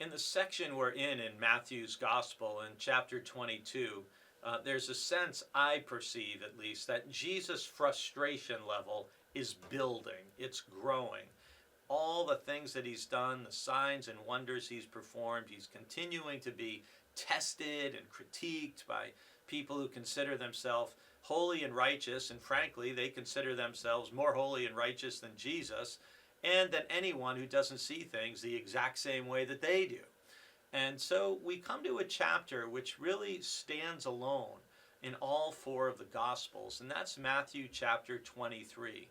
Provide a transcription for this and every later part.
In the section we're in Matthew's Gospel in chapter 22, there's a sense, I perceive at least, that Jesus' frustration level is building, it's growing. All the things that he's done, the signs and wonders he's performed, he's continuing to be tested and critiqued by people who consider themselves holy and righteous, and frankly, they consider themselves more holy and righteous than Jesus, and than anyone who doesn't see things the exact same way that they do. And so we come to a chapter which really stands alone in all four of the Gospels, and that's Matthew chapter 23,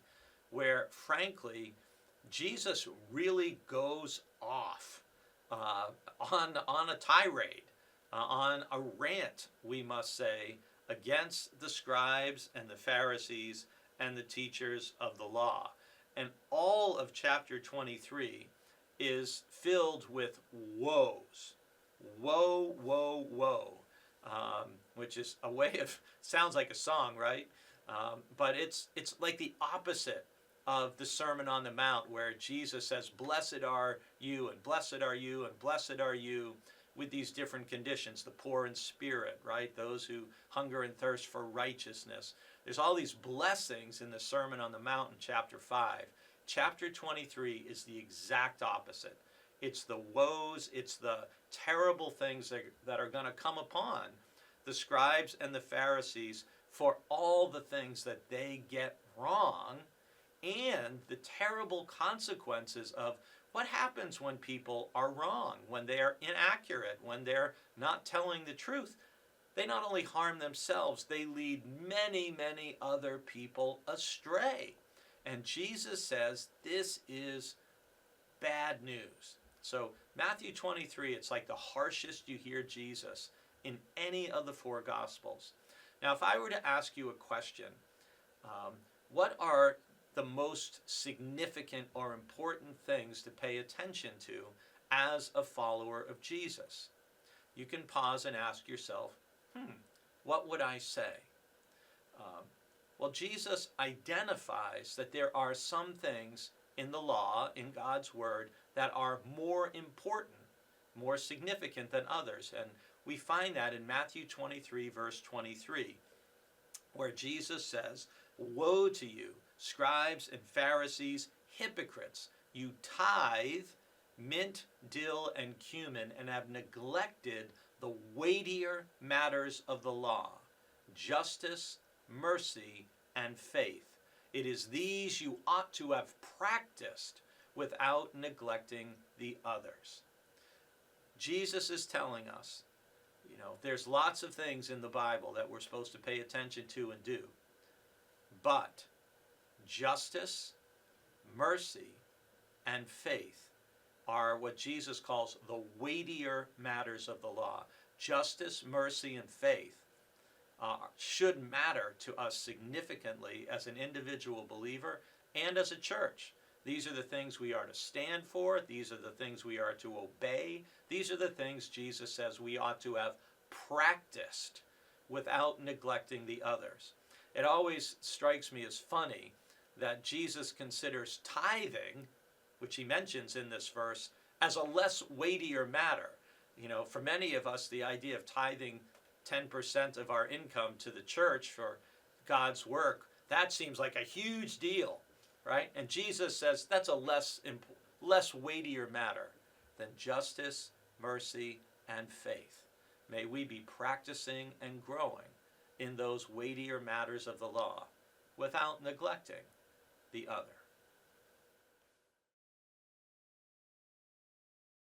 where frankly, Jesus really goes off on a tirade, on a rant, we must say, against the scribes and the Pharisees and the teachers of the law. And all of chapter 23 is filled with woes. Woe, woe, woe. Which is a way of, sounds like a song, right? But it's like the opposite of the Sermon on the Mount, where Jesus says, blessed are you, and blessed are you, and blessed are you, with these different conditions. The poor in spirit, right? Those who hunger and thirst for righteousness. There's all these blessings in the Sermon on the Mount in chapter 5. Chapter 23 is the exact opposite. It's the woes, it's the terrible things that are going to come upon the scribes and the Pharisees for all the things that they get wrong, and the terrible consequences of what happens when people are wrong, when they are inaccurate, when they're not telling the truth. They not only harm themselves, they lead many, many other people astray. And Jesus says this is bad news. So Matthew 23, it's like the harshest you hear Jesus in any of the four Gospels. Now, if I were to ask you a question, what are the most significant or important things to pay attention to as a follower of Jesus? You can pause and ask yourself, what would I say? Well, Jesus identifies that there are some things in the law, in God's Word, that are more important, more significant than others. And we find that in Matthew 23, verse 23, where Jesus says, woe to you, scribes and Pharisees, hypocrites! You tithe mint, dill, and cumin, and have neglected the weightier matters of the law, justice, mercy, and faith. It is these you ought to have practiced without neglecting the others. Jesus is telling us, there's lots of things in the Bible that we're supposed to pay attention to and do. But justice, mercy, and faith are what Jesus calls the weightier matters of the law. Justice, mercy, and faith should matter to us significantly as an individual believer and as a church. These are the things we are to stand for. These are the things we are to obey. These are the things Jesus says we ought to have practiced without neglecting the others. It always strikes me as funny that Jesus considers tithing, which he mentions in this verse, as a less weightier matter. For many of us, the idea of tithing 10% of our income to the church for God's work, that seems like a huge deal, right? And Jesus says that's a less weightier matter than justice, mercy, and faith. May we be practicing and growing in those weightier matters of the law without neglecting the other.